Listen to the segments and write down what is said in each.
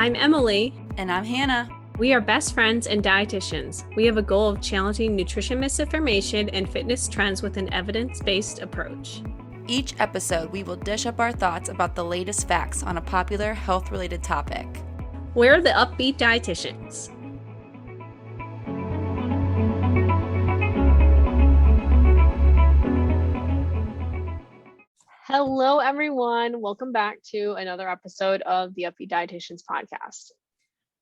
I'm Emily. And I'm Hannah. We are best friends and dietitians. We have a goal of challenging nutrition misinformation and fitness trends with an evidence-based approach. Each episode, we will dish up our thoughts about the latest facts on a popular health-related topic. We're the Up-Beet Dietitians. Hello, everyone. Welcome back to another episode of the Up-Beet Dietitians podcast.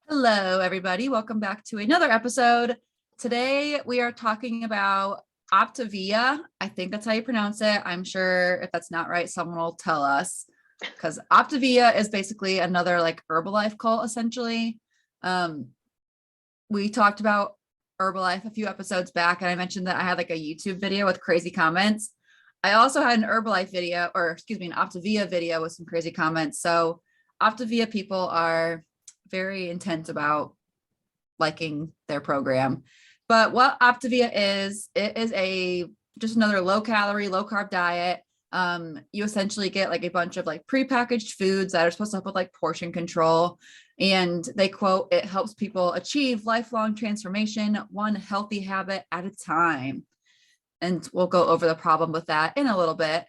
Hello, everybody. Welcome back to another episode. Today, we are talking about Optavia. I think that's how you pronounce it. I'm sure if that's not right, someone will tell us, because Optavia is basically another like Herbalife cult, essentially. We talked about Herbalife a few episodes back, and I mentioned that I had like a YouTube video with crazy comments. I also had an Herbalife video, an Optavia video with some crazy comments. So Optavia people are very intense about liking their program. But what Optavia is, it is just another low calorie, low carb diet. You essentially get like a bunch of like prepackaged foods that are supposed to help with like portion control. And they quote, it helps people achieve lifelong transformation, one healthy habit at a time. And we'll go over the problem with that in a little bit.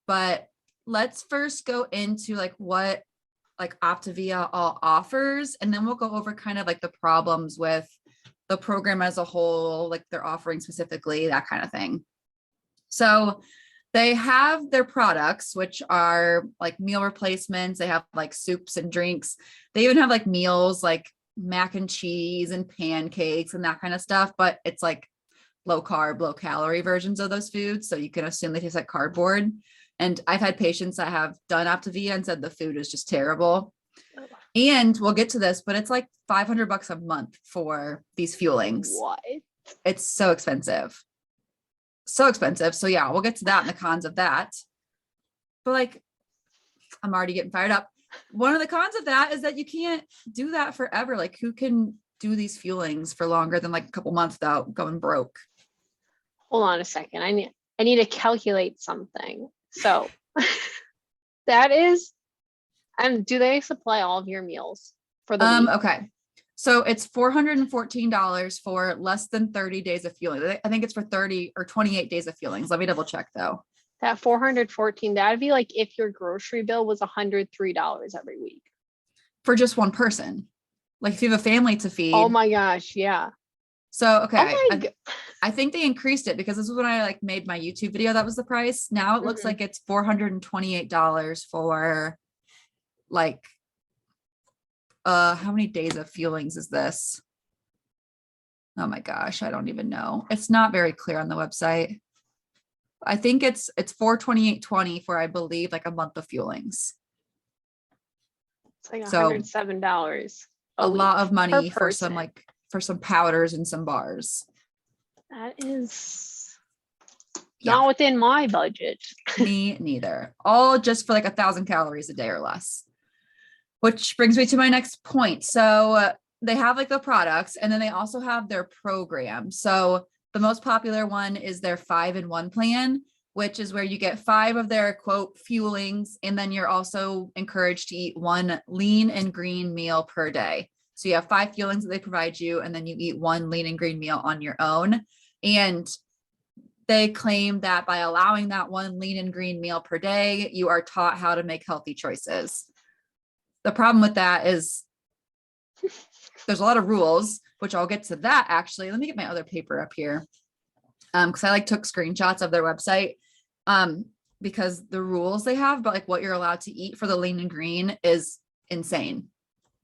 But let's first go into like what like Optavia all offers. And then we'll go over kind of like the problems with the program as a whole, like they're offering specifically, that kind of thing. So they have their products, which are like meal replacements. They have like soups and drinks. They even have like meals like mac and cheese and pancakes and that kind of stuff. But it's like low carb, low calorie versions of those foods. So you can assume they taste like cardboard. And I've had patients that have done Optavia and said the food is just terrible. And we'll get to this, but it's like $500 a month for these fuelings. What? It's so expensive. So expensive. So yeah, we'll get to that and the cons of that. But like, I'm already getting fired up. One of the cons of that is that you can't do that forever. Like who can do these fuelings for longer than like a couple months without going broke? Hold on a second. I need to calculate something. So that is, and do they supply all of your meals for the week? Okay. So it's $414 for less than 30 days of fueling. I think it's for 30 or 28 days of fuelings. Let me double check though. That 414, that'd be like if your grocery bill was $103 every week. For just one person. Like if you have a family to feed. Oh my gosh, yeah. So, okay, I think they increased it because this is when I like made my YouTube video. That was the price. Now it looks like it's $428 for like, how many days of fuelings is this? Oh my gosh, I don't even know. It's not very clear on the website. I think it's $428.20 for, I believe, like a month of fuelings. It's like $107. A lot of money for some powders and some bars. That is not within my budget. Me neither. All just for like 1,000 calories a day or less. Which brings me to my next point. So they have like the products and then they also have their program. So the most popular one is their 5-in-1 plan, which is where you get 5 of their quote fuelings. And then you're also encouraged to eat 1 lean and green meal per day. So you have 5 fuelings that they provide you, and then you eat 1 lean and green meal on your own. And they claim that by allowing that 1 lean and green meal per day, you are taught how to make healthy choices. The problem with that is there's a lot of rules, which I'll get to that actually. Let me get my other paper up here. Because I like took screenshots of their website. Because the rules they have, but like what you're allowed to eat for the lean and green is insane.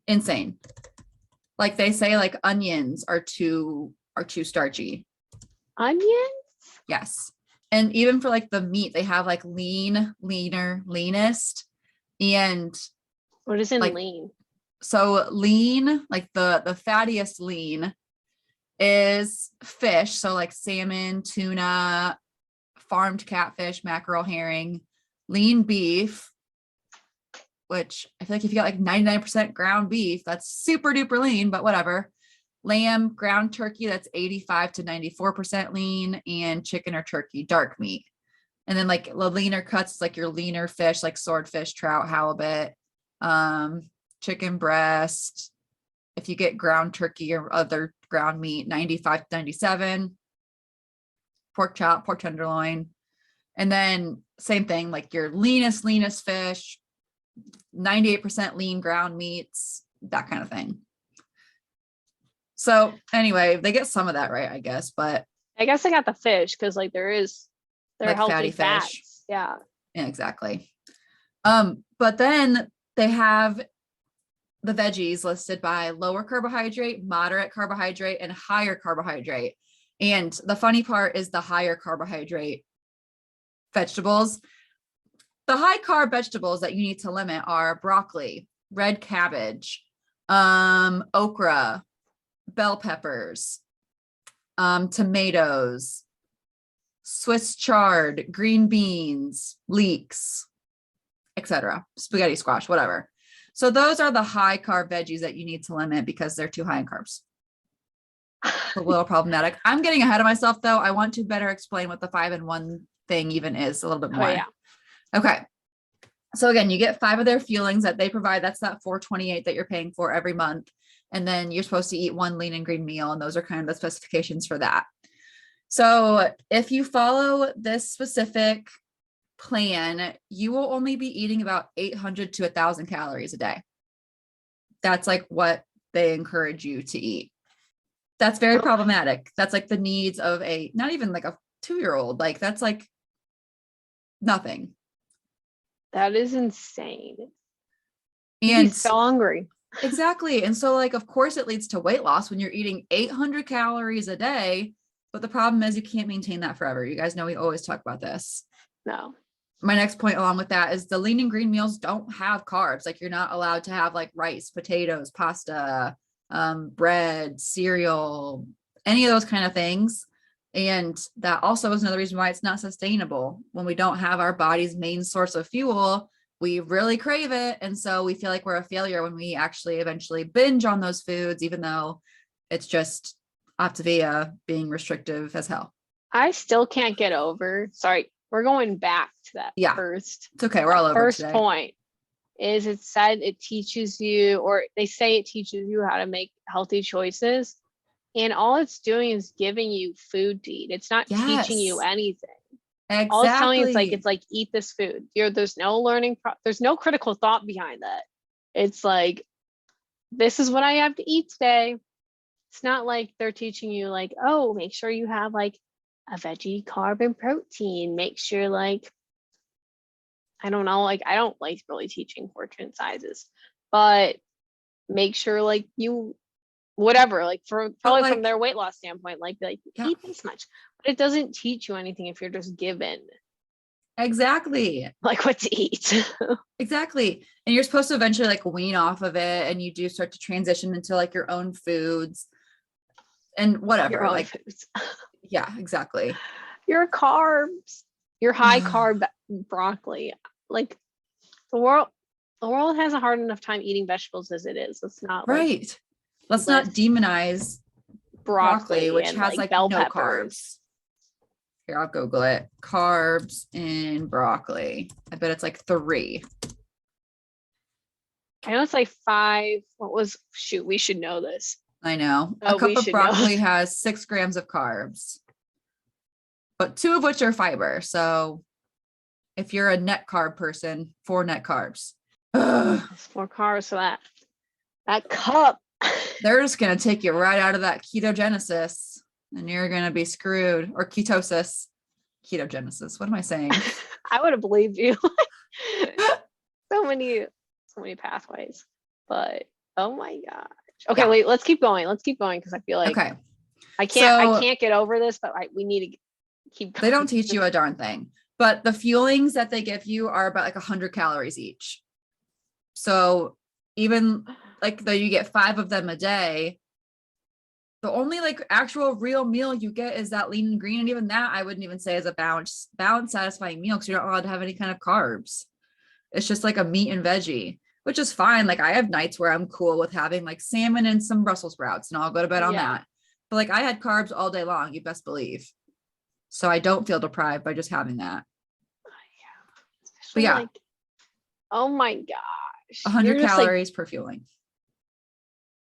Insane. Like they say like onions are too starchy. Onions? Yes. And even for like the meat, they have like lean, leaner, leanest. And what is in like, lean? So lean, like the fattiest lean is fish. So like salmon, tuna, farmed catfish, mackerel, herring, lean beef, which I feel like if you got like 99% ground beef, that's super duper lean, but whatever. Lamb, ground turkey, that's 85 to 94% lean, and chicken or turkey, dark meat. And then like the leaner cuts, like your leaner fish, like swordfish, trout, halibut, chicken breast. If you get ground turkey or other ground meat, 95 to 97. Pork chop, pork tenderloin. And then same thing, like your leanest fish, 98% lean ground meats, that kind of thing. So anyway, they get some of that right, I guess, but I guess I got the fish because like they're like healthy fatty fats. fish. Yeah. Yeah, exactly. But then they have the veggies listed by lower carbohydrate, moderate carbohydrate, and higher carbohydrate. And the funny part is the higher carbohydrate vegetables. The high carb vegetables that you need to limit are broccoli, red cabbage, okra, bell peppers, tomatoes, Swiss chard, green beans, leeks, etc., spaghetti squash, whatever. So those are the high carb veggies that you need to limit because they're too high in carbs. A little problematic. I'm getting ahead of myself though. I want to better explain what the 5-in-1 thing even is a little bit more. Oh, yeah. Okay. So again, you get 5 of their fuelings that they provide. That's that $4.28 that you're paying for every month. And then you're supposed to eat 1 lean and green meal. And those are kind of the specifications for that. So if you follow this specific plan, you will only be eating about 800 to 1,000 calories a day. That's like what they encourage you to eat. That's very problematic. That's like the needs of not even like a 2-year-old. Like that's like nothing. That is insane. And He's so hungry. Exactly. And so like, of course it leads to weight loss when you're eating 800 calories a day, but the problem is you can't maintain that forever. You guys know we always talk about this. No. My next point along with that is the lean and green meals don't have carbs. Like you're not allowed to have like rice, potatoes, pasta, bread, cereal, any of those kind of things. And that also is another reason why it's not sustainable. When we don't have our body's main source of fuel, we really crave it. And so we feel like we're a failure when we actually eventually binge on those foods, even though it's just Optavia being restrictive as hell. I still can't get over. Sorry, we're going back to that first. It's okay. We're all over first today. Point is it said it teaches you, or they say it teaches you how to make healthy choices. And all it's doing is giving you food to eat. It's not teaching you anything. Exactly. All it's telling you is it's like eat this food. There's no learning. There's no critical thought behind that. It's like, this is what I have to eat today. It's not like they're teaching you like, oh, make sure you have like a veggie, carb, and protein. Make sure like, I don't know, like I don't like really teaching portion sizes, but make sure like you, whatever, like probably like, from their weight loss standpoint, like eat this much, but it doesn't teach you anything if you're just given exactly like what to eat. Exactly. And you're supposed to eventually like wean off of it, and you do start to transition into like your own foods and whatever, your own like foods. Yeah, exactly. Your carbs, your high carb broccoli. Like the world has a hard enough time eating vegetables as it is. Let's not right. Let's not demonize broccoli, which has like bell no peppers. carbs. Here, I'll Google it. Carbs in broccoli. I bet it's like 3. I know it's like 5. We should know this. I know. A cup of broccoli has 6 grams of carbs, but 2 of which are fiber. So if you're a net carb person, 4 net carbs. It's 4 carbs. So that cup. They're just going to take you right out of that ketogenesis, and you're going to be screwed. Or ketosis. Ketogenesis. What am I saying? I would have believed you. so many pathways. But oh my gosh. Okay, wait, let's keep going. Because I feel like I can't get over this, but we need to keep going. They don't teach you a darn thing. But the fuelings that they give you are about like 100 calories each. So even like though you get 5 of them a day, the only like actual real meal you get is that lean and green. And even that I wouldn't even say is a balanced, satisfying meal, because you're not allowed to have any kind of carbs. It's just like a meat and veggie, which is fine. Like I have nights where I'm cool with having like salmon and some Brussels sprouts, and I'll go to bed on that. But like I had carbs all day long, you best believe. So I don't feel deprived by just having that. But yeah. Like, oh my gosh. 100 You're just like, calories per fueling.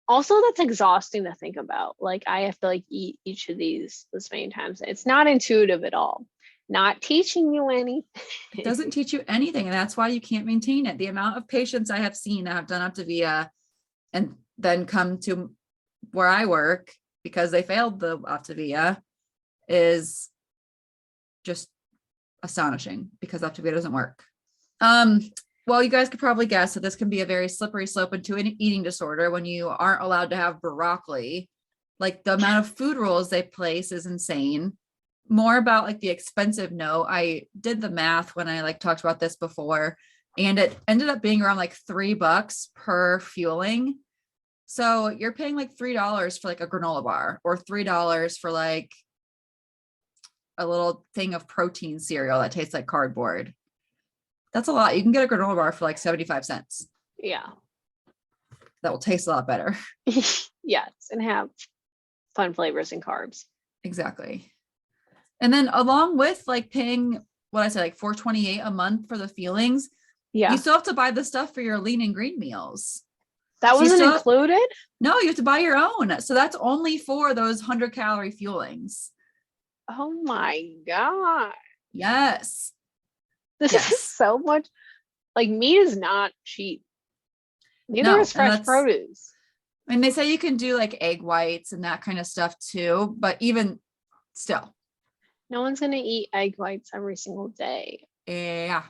also that's exhausting to think about. Like I have to like eat each of these this many times. It's not intuitive at all. Not teaching you anything. It doesn't teach you anything, and that's why you can't maintain it. The amount of patients I have seen that have done Optavia and then come to where I work because they failed the Optavia is just astonishing, because Optavia doesn't work. Well, you guys could probably guess that this can be a very slippery slope into an eating disorder when you aren't allowed to have broccoli. Like the amount of food rules they place is insane. More about like the expensive note. I did the math when I like talked about this before, and it ended up being around like $3 per fueling. So you're paying like $3 for like a granola bar, or $3 for like a little thing of protein cereal that tastes like cardboard. That's a lot. You can get a granola bar for like 75 cents. Yeah. That will taste a lot better. Yes, and have fun flavors and carbs. Exactly. And then along with like paying what I said, like $4.28 a month for the feelings, Yeah. you still have to buy the stuff for your lean and green meals. That So you wasn't still included? No, you have to buy your own. So that's only for those 100-calorie fuelings. Oh my God. Yes. This is Yes. so much. Like meat is not cheap. Neither No, is fresh produce. And they say you can do like egg whites and that kind of stuff too, but even still. No one's gonna eat egg whites every single day. Yeah.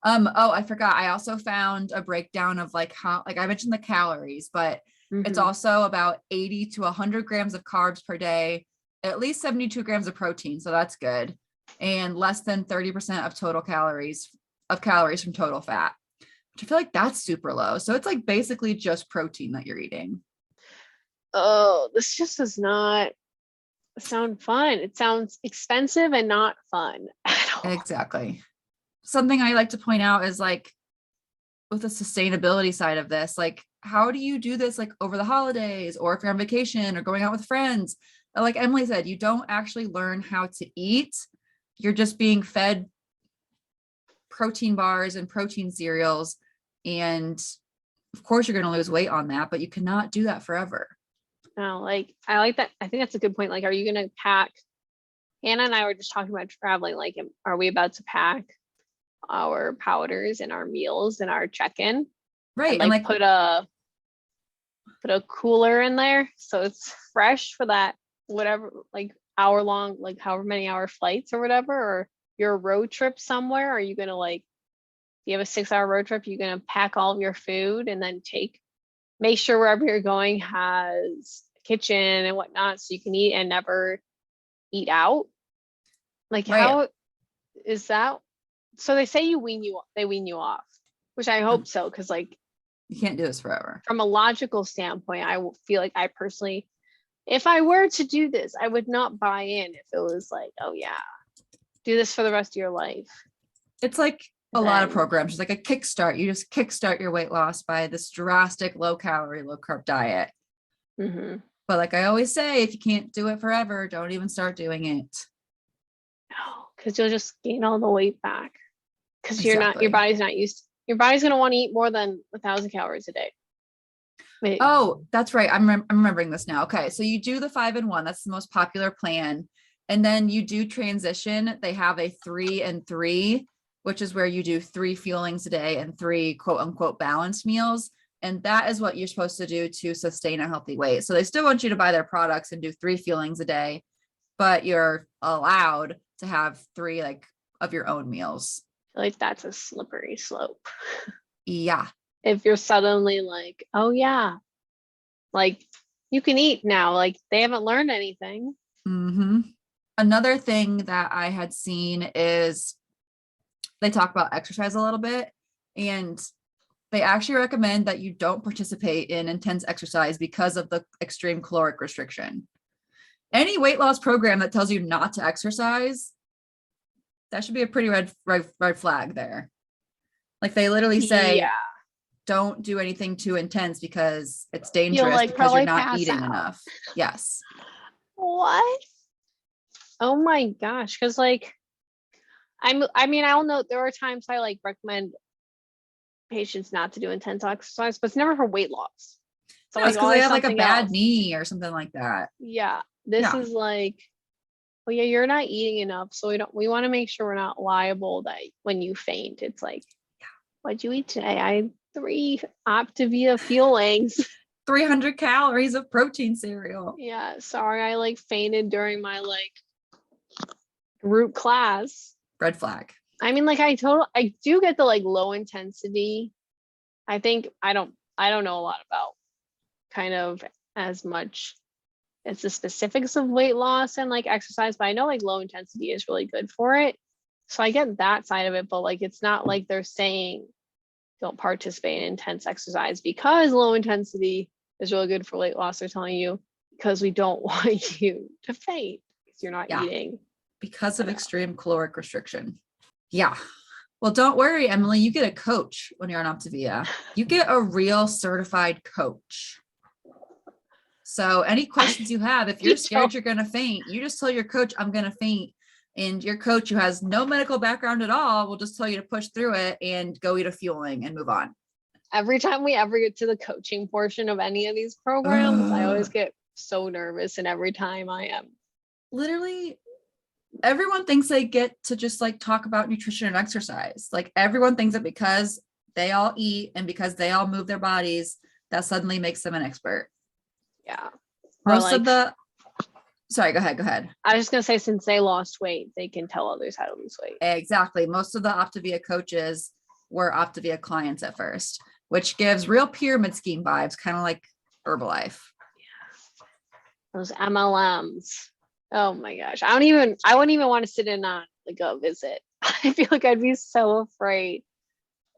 Oh, I forgot. I also found a breakdown of like how, like I mentioned the calories, but it's Mhm. also about 80 to 100 grams of carbs per day, at least 72 grams of protein. So that's good. And less than 30% of total calories from total fat, which I feel like that's super low. So it's like basically just protein that you're eating. Oh, this just does not sound fun. It sounds expensive and not fun at all. Exactly. Something I like to point out is like with the sustainability side of this, like how do you do this like over the holidays, or if you're on vacation or going out with friends? Like Emily said, you don't actually learn how to eat. You're just being fed protein bars and protein cereals. And of course you're going to lose weight on that, but you cannot do that forever. No, like I like that. I think that's a good point. Like, are you gonna pack? Hannah and I were just talking about traveling. Like, are we about to pack our powders and our meals and our check-in, Right. and And like like, put a cooler in there so it's fresh for that whatever, like hour long, like however many hour flights or whatever, or your road trip somewhere? Are you gonna like, you have a 6 hour road trip, you're gonna pack all of your food and then make sure wherever you're going has a kitchen and whatnot so you can eat and never eat out? Like right. how is that? So they say they wean you off, which I hope so, because like You can't do this forever. from a logical standpoint, feel like I personally, if I were to do this, I would not buy in if it was like, oh yeah, do this for the rest of your life. It's like a lot of Then programs. It's like a kickstart. You just kickstart your weight loss by this drastic low calorie, low carb diet. mhm. But like I always say, if you can't do it forever, don't even start doing it. No, because you'll just gain all the weight back. Because your Exactly. body's not used. Your body's gonna want to eat more than 1,000 calories a day. Wait, Oh, that's right. I'm remembering this now. Okay. So you do the 5-in-1. That's the most popular plan. And then you do transition. They have a 3-in-3, which is where you do 3 fuelings a day and 3 quote unquote balanced meals. And that is what you're supposed to do to sustain a healthy weight. So they still want you to buy their products and do 3 fuelings a day, but you're allowed to have 3 like of your own meals. I feel like that's a slippery slope. Yeah. If you're suddenly like, oh yeah, like you can eat now, like they haven't learned anything. Mm-hmm. Another thing that I had seen is they talk about exercise a little bit, and they actually recommend that you don't participate in intense exercise because of the extreme caloric restriction. Any weight loss program that tells you not to exercise, that should be a pretty red flag there. Like they literally say, Yeah, don't do anything too intense because it's you'll dangerous like because you're probably not pass eating out. enough. Yes. What? Oh my gosh, because like I mean, I don't know, there are times I like recommend patients not to do intense exercise, but it's never for weight loss. So No, it's because they always have like a something bad else. knee or something like that. Yeah. This Yeah. is like, well, yeah, you're not eating enough. So we want to make sure we're not liable that when you faint, it's like, what'd you eat today? I had 3 Optavia fuelings. 300 calories of protein cereal. Yeah, sorry, I like fainted during my like group class. Red flag. I mean, like I do get the like low intensity. I think I don't know a lot about kind of as much as the specifics of weight loss and like exercise, but I know like low intensity is really good for it. So I get that side of it, but like it's not like they're saying don't participate in intense exercise because low intensity is really good for weight loss. They're telling you because we don't want you to faint because you're not eating. Because of extreme caloric restriction. Yeah. Well, don't worry, Emily. You get a coach when you're on Optavia. You get a real certified coach. So any questions you have, if you're scared you're going to faint, you just tell your coach, I'm going to faint. And your coach, who has no medical background at all, will just tell you to push through it and go eat a fueling and move on. Every time we ever get to the coaching portion of any of these programs, I always get so nervous. And every time I am. Literally, everyone thinks they get to just like talk about nutrition and exercise. Like everyone thinks that because they all eat and because they all move their bodies, that suddenly makes them an expert. Yeah. Most of the, sorry, go ahead. I was just going to say, since they lost weight, they can tell others how to lose weight. Exactly. Most of the Optavia coaches were Optavia clients at first, which gives real pyramid scheme vibes, kind of like Herbalife. Yeah. Those MLMs. Oh my gosh. I wouldn't even want to sit in on like a visit. I feel like I'd be so afraid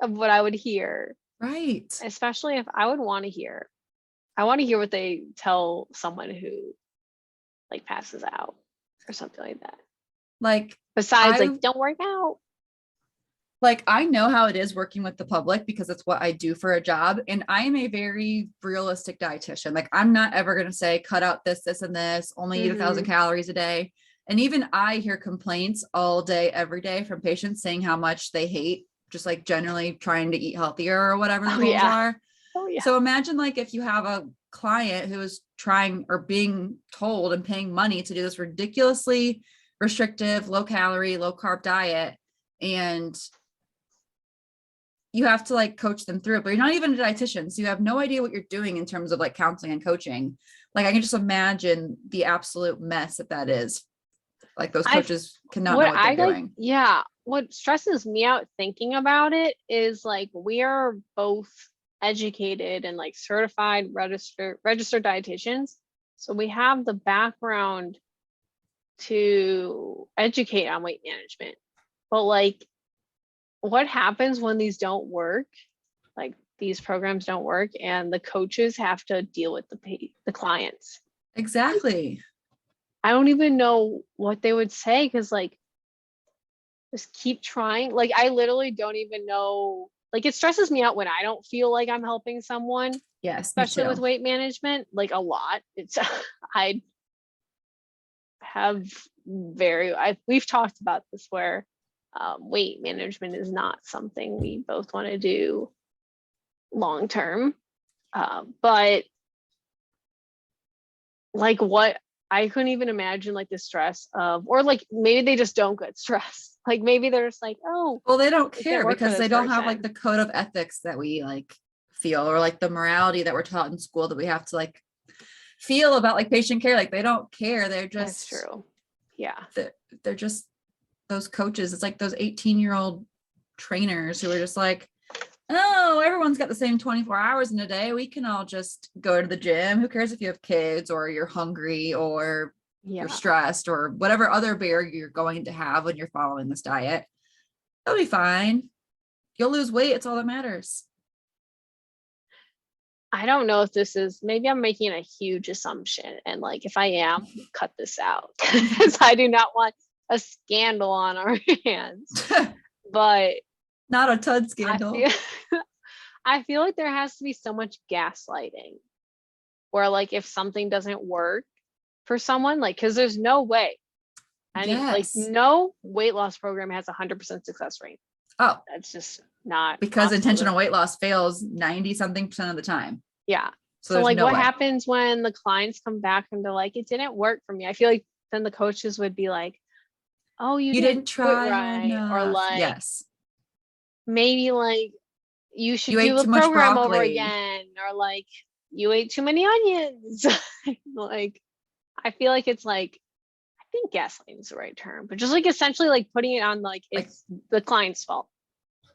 of what I would hear. Right. Especially if I want to hear what they tell someone who like passes out or something like that. Like besides like don't work out. Like I know how it is working with the public because it's what I do for a job. And I am a very realistic dietitian. Like I'm not ever going to say, cut out this, this, and this, only eat 1,000 calories a day. And even I hear complaints all day, every day from patients saying how much they hate just like generally trying to eat healthier or whatever the rules are. Oh, yeah. So imagine like if you have a client who is trying or being told and paying money to do this ridiculously restrictive, low calorie, low carb diet, and you have to like coach them through it, but you're not even a dietitian. So you have no idea what you're doing in terms of like counseling and coaching. Like I can just imagine the absolute mess that is. Like those coaches cannot know what they're doing. Yeah. What stresses me out thinking about it is like, we are both educated and like certified registered dietitians. So we have the background to educate on weight management, but like, what happens when these don't work? Like these programs don't work and the coaches have to deal with the clients. Exactly. I don't even know what they would say because like, just keep trying. Like I literally don't even know. Like it stresses me out when I don't feel like I'm helping someone. Yes, especially with weight management, like a lot. It's I have we've talked about this where weight management is not something we both want to do long term. But like what I couldn't even imagine like the stress of, or like maybe they just don't get stressed. Like maybe they're just like, oh, well, they don't care because they don't have like the code of ethics that we like feel, or like the morality that we're taught in school that we have to like feel about like patient care. Like they don't care. They're just, that's true. Yeah. They're just those coaches. It's like those 18-year-old trainers who are just like, oh, everyone's got the same 24 hours in a day. We can all just go to the gym. Who cares if you have kids or you're hungry or you're stressed or whatever other barrier you're going to have when you're following this diet? That'll be fine. You'll lose weight. It's all that matters. I don't know if this is, maybe I'm making a huge assumption. And like, if I am, cut this out because I do not want a scandal on our hands. But not a ton scandal. I feel like there has to be so much gaslighting where like if something doesn't work for someone, like, because there's no way like no weight loss program has 100% success rate. Oh, that's just not because possible. intentional weight loss fails 90 something % of the time. Yeah. So So there's like no what way. happens when the clients come back and they're like, it didn't work for me? I feel like then the coaches would be like, oh, you You didn't do it try hard right. Or enough. like Yes. maybe like you should You ate do the too much program over broccoli. again. Or like you ate too many onions. Like I feel like it's like, I think gaslighting is the right term, but just like essentially like putting it on like it's the client's fault.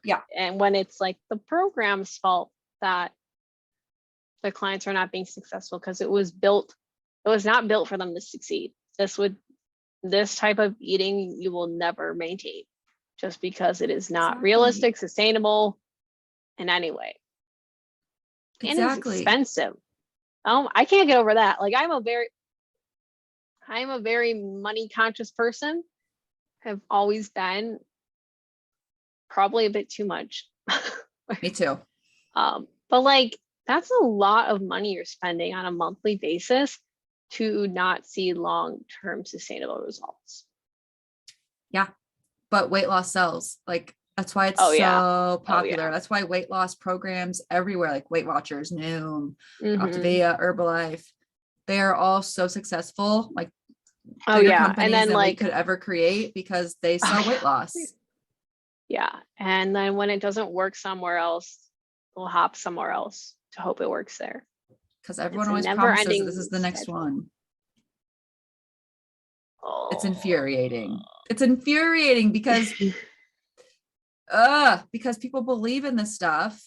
Yeah. And when it's like the program's fault that the clients are not being successful because it was not built for them to succeed. This type of eating you will never maintain just because it is not realistic, sustainable in any way. And it's expensive. I can't get over that. Like I'm a very money conscious person, have always been, probably a bit too much. Me too. But like that's a lot of money you're spending on a monthly basis to not see long-term sustainable results. Yeah. But weight loss sells. Like that's why it's so popular. That's why weight loss programs everywhere, like Weight Watchers, Noom, Optavia, Herbalife, they are all so successful. Like bigger companies and then than like we could ever create because they sell weight loss. Yeah. And then when it doesn't work somewhere else, we'll hop somewhere else to hope it works there. Because everyone always promises this is the next one. Oh. It's infuriating. It's infuriating because people believe in this stuff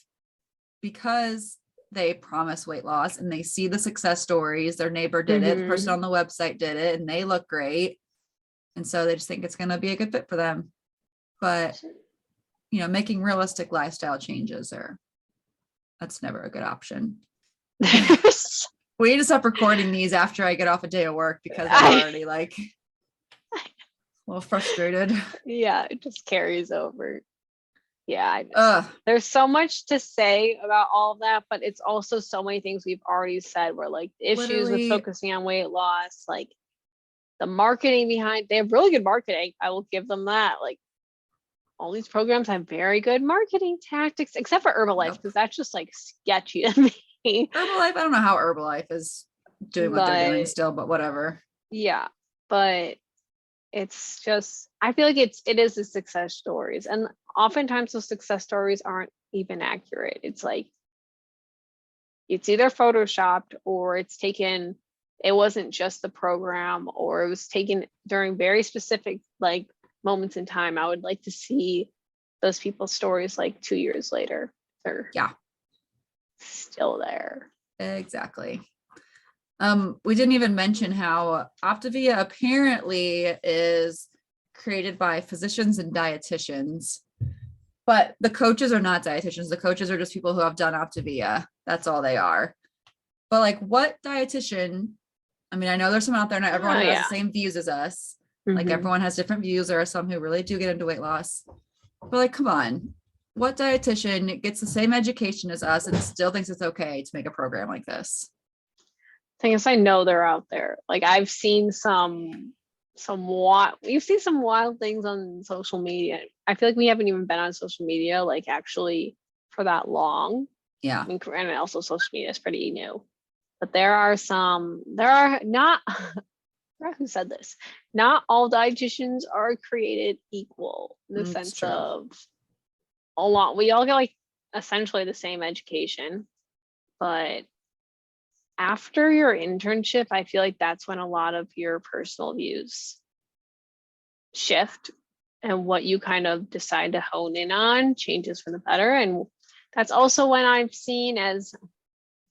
because they promise weight loss and they see the success stories. Their neighbor did it, the person on the website did it, and they look great. And so they just think it's going to be a good fit for them. But, making realistic lifestyle changes that's never a good option. We need to stop recording these after I get off a day of work because I'm already like a little frustrated. Yeah, it just carries over. Yeah, there's so much to say about all of that, but it's also so many things we've already said were like issues with focusing on weight loss, like the marketing behind. They have really good marketing. I will give them that. Like all these programs have very good marketing tactics, except for Herbalife, because that's just like sketchy to me. Herbalife, I don't know how Herbalife is doing what they're doing still, but whatever. Yeah, but it's just, I feel like it is the success stories, and oftentimes those success stories aren't even accurate. It's like it's either photoshopped or it's taken, it wasn't just the program, or it was taken during very specific like moments in time. I would like to see those people's stories like 2 years later. They're still there. Exactly. We didn't even mention how Optavia apparently is created by physicians and dietitians, but the coaches are not dietitians. The coaches are just people who have done Optavia. That's all they are. But like, what dietitian? I mean, I know there's some out there. Not everyone has the same views as us. Like everyone has different views. There are some who really do get into weight loss. But like, come on. What dietitian gets the same education as us and still thinks it's okay to make a program like this? Thing is, I know they're out there. Like I've seen we've seen some wild things on social media. I feel like we haven't even been on social media like actually for that long. Yeah. I mean, and also social media is pretty new. But there are not who said this? Not all dietitians are created equal in the sense of we all get like essentially the same education, but after your internship, I feel like that's when a lot of your personal views shift, and what you kind of decide to hone in on changes for the better. And that's also when I've seen, as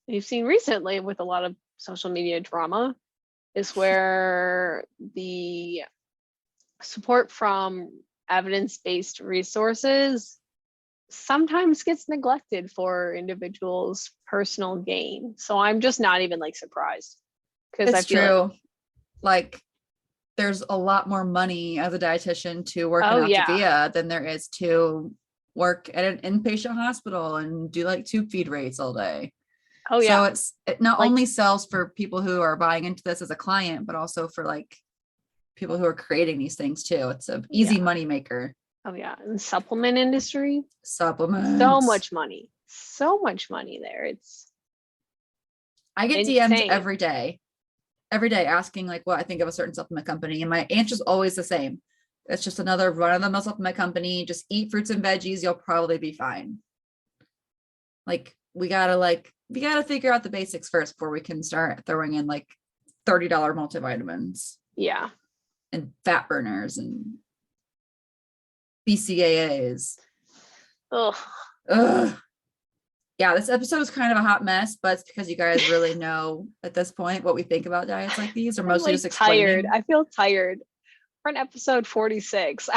you've seen recently with a lot of social media drama, is where the support from evidence-based resources sometimes gets neglected for individuals' personal gain. So I'm just not even like surprised, because I feel like there's a lot more money as a dietitian to work in Optavia than there is to work at an inpatient hospital and do like tube feed rates all day. So it not only sells for people who are buying into this as a client, but also for like people who are creating these things too. It's an easy money maker. Oh yeah, in the supplement industry, Supplements. so much money there. It's I get DMs insane. every day asking like what I think of a certain supplement company. And my answer is always the same. It's just another run of the mill supplement company. Just eat fruits and veggies. You'll probably be fine. Like we gotta figure out the basics first before we can start throwing in like $30 multivitamins Yeah. and fat burners and BCAAs. Ugh. Ugh. Yeah, this episode is kind of a hot mess, but it's because you guys really know at this point what we think about diets like these, or I'm mostly like just explaining. tired. I feel tired. For an episode 46,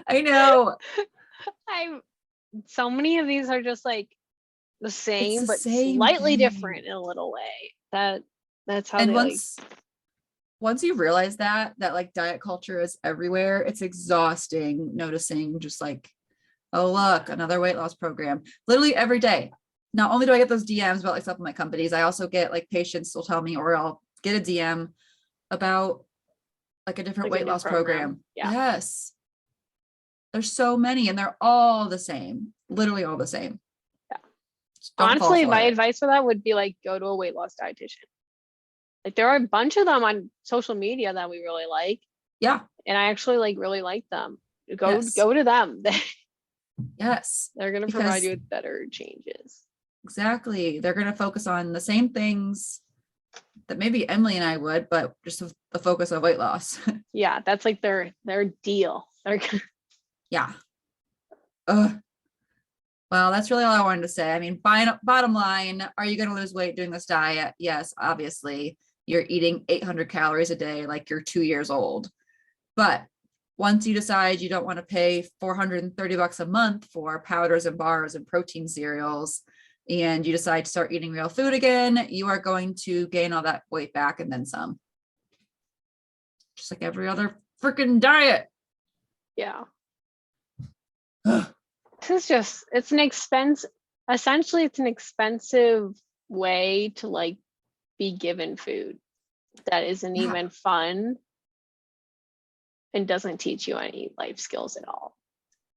I know. I'm so many of these are just like the It's same, the but same slightly thing. different in a little way. That's how And they like. once you realize that like diet culture is everywhere, it's exhausting noticing just like, oh look, another weight loss program. Literally every day. Not only do I get those DMs about like supplement companies, I also get like patients will tell me, or I'll get a DM about like a different Like a weight new loss program. Yeah. Yes. There's so many and they're all the same, literally all the same. Yeah. Don't fall Honestly, for my it. advice for that would be like go to a weight loss dietitian. Like there are a bunch of them on social media that we really like. Yeah. And I actually like really like them. Yes. Go to them. Yes. They're gonna provide you with better changes. Exactly. They're gonna focus on the same things that maybe Emily and I would, but just with the focus of weight loss. Yeah, that's like their deal. Yeah. Ugh. Well, that's really all I wanted to say. I mean, bottom line, are you going to lose weight doing this diet? Yes, obviously. You're eating 800 calories a day like you're 2 years old. But once you decide you don't want to pay $430 a month for powders and bars and protein cereals, and you decide to start eating real food again, you are going to gain all that weight back and then some. Just like every other freaking diet. Yeah. It's an expense. Essentially, it's an expensive way to like be given food that isn't even fun and doesn't teach you any life skills at all.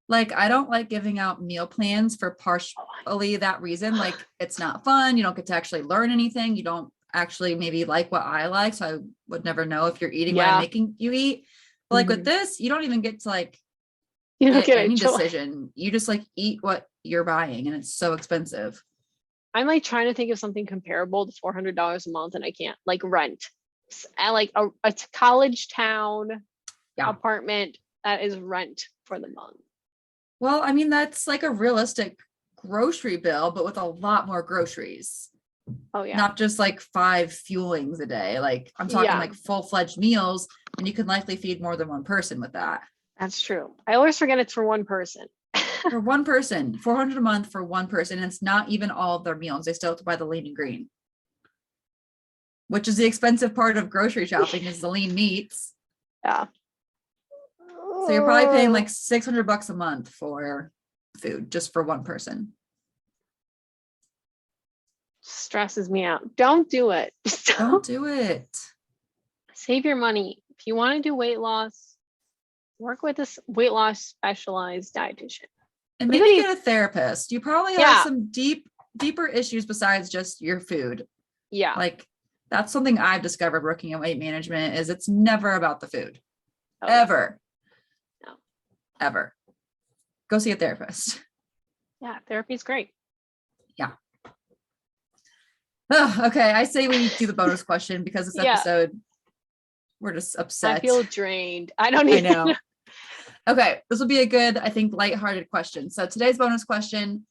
Like, I don't like giving out meal plans for partially that reason. Like, it's not fun. You don't get to actually learn anything. You don't actually maybe like what I like. So I would never know if you're eating what I'm making you eat. But like with this, you don't even get to like you don't get any decision. You just like eat what you're buying, and it's so expensive. I'm like trying to think of something comparable to $400 a month, and I can't. Like rent at like a college town apartment that is rent for the month. Well, I mean, that's like a realistic grocery bill, but with a lot more groceries. Oh yeah. Not just like 5 fuelings a day. Like I'm talking like full-fledged meals, and you can likely feed more than one person with that. That's true. I always forget it's for one person. For one person, 400 a month for one person. And it's not even all of their meals. They still have to buy the lean and green, which is the expensive part of grocery shopping is the lean meats. Yeah. So you're probably paying like $600 a month for food just for one person. Stresses me out. Don't do it. Don't do it. Save your money. If you want to do weight loss, work with a weight loss specialized dietitian. And maybe get a therapist. You probably have some deeper issues besides just your food. Yeah. Like that's something I've discovered working in weight management is it's never about the food. Ever. No. Ever. Go see a therapist. Yeah, therapy's great. Yeah. Oh, okay. I say we do the bonus question because this episode, we're just upset. I feel drained. I don't even know. Okay. This will be a good, I think, lighthearted question. So today's bonus question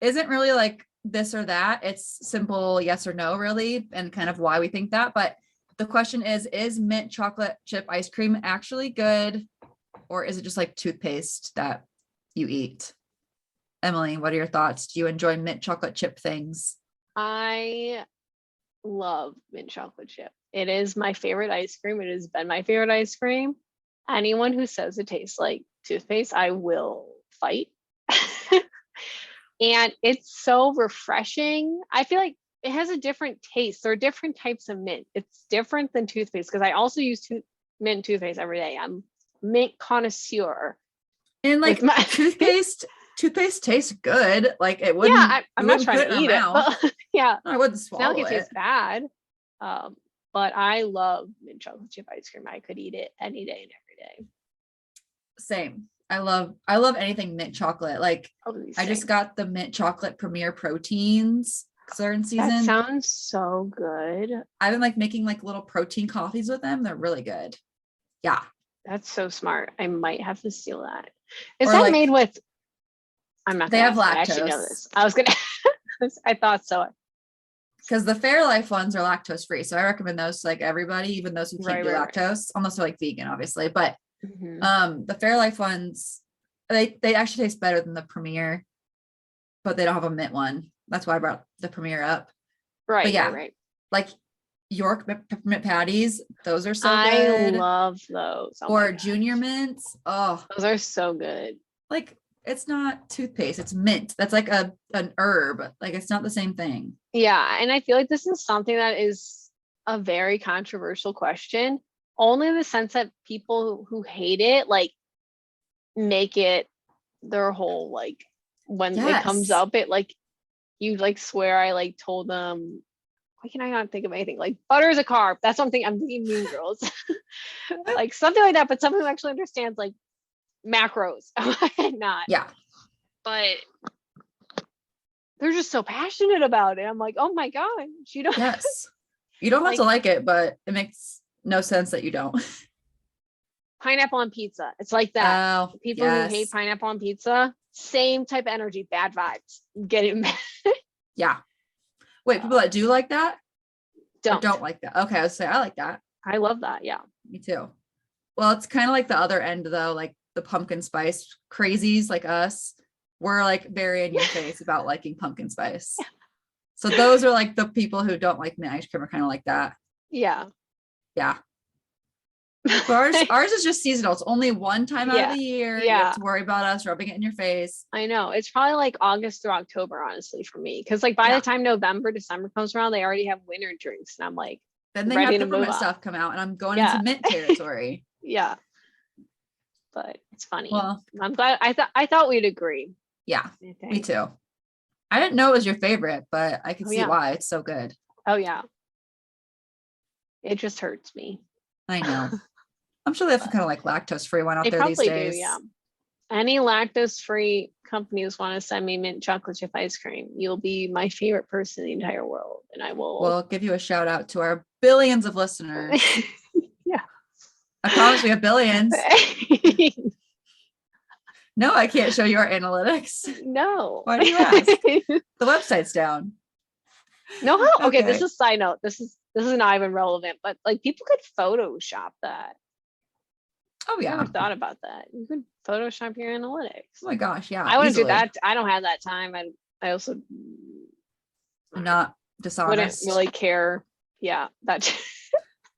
isn't really like this or that. It's simple yes or no, really, and kind of why we think that. But the question is mint chocolate chip ice cream actually good? Or is it just like toothpaste that you eat? Emily, what are your thoughts? Do you enjoy mint chocolate chip things? I love mint chocolate chip. It is my favorite ice cream. It has been my favorite ice cream. Anyone who says it tastes like toothpaste, I will fight. And it's so refreshing. I feel like it has a different taste. There are different types of mint. It's different than toothpaste because I also use mint toothpaste every day. I'm mint connoisseur. And like with my- toothpaste tastes good. Like it Yeah, wouldn't. I'm we not wouldn't trying put to in eat our it, mouth. but yeah, I wouldn't it's not swallow like it it. tastes bad. But I love mint chocolate chip ice cream. I could eat it any day and every day. Same. I love anything mint chocolate. Like I just got the mint chocolate Premier proteins because they're in season. That sounds so good. I've been like making like little protein coffees with them. They're really good. Yeah. That's so smart. I might have to steal that. Is Or that like- made with? I'm not. They gonna have ask. I actually know lactose. this. I was gonna. I thought so. Because the Fairlife ones are lactose free. So I recommend those to like everybody, even those who can't do lactose, unless they're like vegan, obviously. But the Fairlife ones, they actually taste better than the Premier, but they don't have a mint one. That's why I brought the Premier up. Right. But yeah, right. like York peppermint patties, those are so I good. love those. Oh or Junior Mints. Oh, those are so good. Like it's not toothpaste, it's mint. That's like an herb. Like it's not the same thing. Yeah, and I feel like this is something that is a very controversial question, only in the sense that people who hate it like make it their whole like when it comes up, it like you like swear I like told them, why can I not think of anything? Like butter is a carb. That's something I'm thinking Mean Girls. Like something like that, but someone who actually understands like macros. Not. Yeah. But they're just so passionate about it. I'm like, oh my God, you don't. Yes. You don't have to like it, but it makes no sense that you don't. Pineapple on pizza. It's like that. Oh, People who hate pineapple on pizza, same type of energy, bad vibes. Get it. Yeah. Wait, people that do like that? Don't like that. Okay, I was saying I like that. I love that. Yeah. Me too. Well, it's kind of like the other end though, like the pumpkin spice crazies like us. We're like very in your face about liking pumpkin spice. So those are like the people who don't like mint ice cream are kind of like that. Yeah. Yeah. But ours is just seasonal. It's only one time out of the year. You have to worry about us rubbing it in your face. I know. It's probably like August through October, honestly, for me. Because like by the time November, December comes around, they already have winter drinks. And I'm like, then they have peppermint stuff come out and I'm going into mint territory. Yeah. But it's funny. Well, I'm glad I thought we'd agree. Yeah, me too. I didn't know it was your favorite, but I can see why. It's so good. Oh yeah. It just hurts me. I know. I'm sure they have some kind of like lactose free one out there these days. Do, yeah. Any lactose free companies want to send me mint chocolate chip ice cream, you'll be my favorite person in the entire world. And I will We'll give you a shout out to our billions of listeners. Yeah. I promise we have billions. No, I can't show you our analytics. No. Why do you ask? The website's down. No, okay, this is a side note. This is not even relevant, but like people could Photoshop that. Oh yeah. I never thought about that. You could Photoshop your analytics. Oh my gosh, yeah. I wouldn't do that. I don't have that time. I also not dishonest. Wouldn't really care. Yeah, that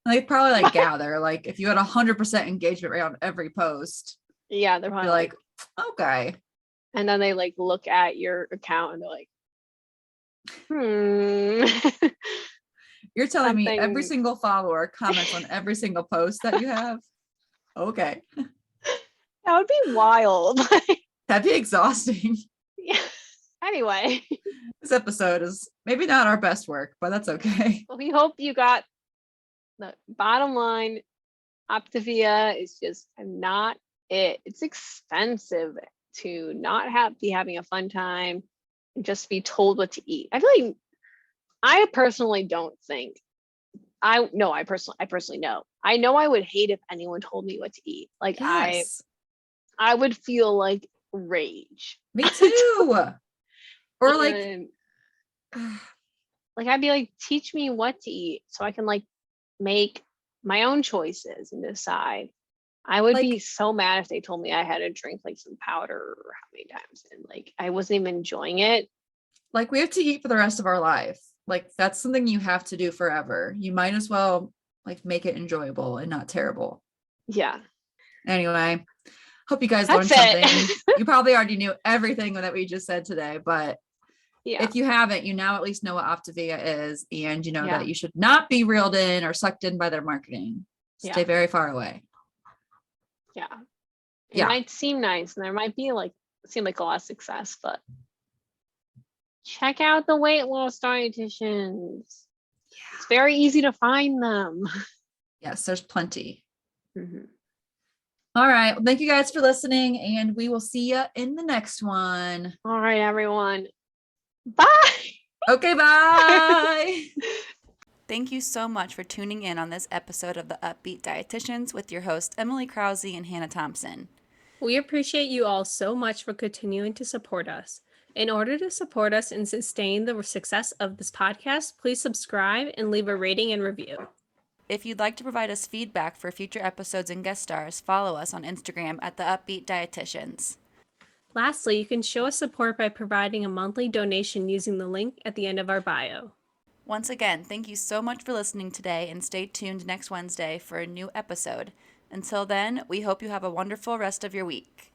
they probably like gather like if you had 100% engagement rate on every post. Yeah, they're probably like, okay. And then they like look at your account and they're like, You're telling me every single follower comments on every single post that you have? Okay. That would be wild. That'd be exhausting. Yeah. Anyway. This episode is maybe not our best work, but that's okay. Well, we hope you got the bottom line. Optavia is just not it. It's expensive to not be having a fun time and just be told what to eat. I feel like I personally don't think I personally know. I know I would hate if anyone told me what to eat. Like I would feel like rage. Me too. Or like I'd be like, teach me what to eat so I can like make my own choices and decide. I would be so mad if they told me I had to drink like some powder how many times and like I wasn't even enjoying it. Like we have to eat for the rest of our life. Like that's something you have to do forever. You might as well like make it enjoyable and not terrible. Yeah. Anyway, hope you guys learned something. You probably already knew everything that we just said today, but if you haven't, you now at least know what Optavia is, and you know that you should not be reeled in or sucked in by their marketing. Stay very far away. Yeah. It Yeah. might seem nice and there might be seem like a lot of success, but check out the weight loss dietitians. It's very easy to find them. Yes, there's plenty. Mhm. All right. Well, thank you guys for listening, and we will see you in the next one. All right, everyone. Bye. Okay, bye. Thank you so much for tuning in on this episode of the Up-Beet Dietitians with your hosts, Emily Krause and Hannah Thompson. We appreciate you all so much for continuing to support us. In order to support us and sustain the success of this podcast, please subscribe and leave a rating and review. If you'd like to provide us feedback for future episodes and guest stars, follow us on Instagram at the Up-Beet Dietitians. Lastly, you can show us support by providing a monthly donation using the link at the end of our bio. Once again, thank you so much for listening today, and stay tuned next Wednesday for a new episode. Until then, we hope you have a wonderful rest of your week.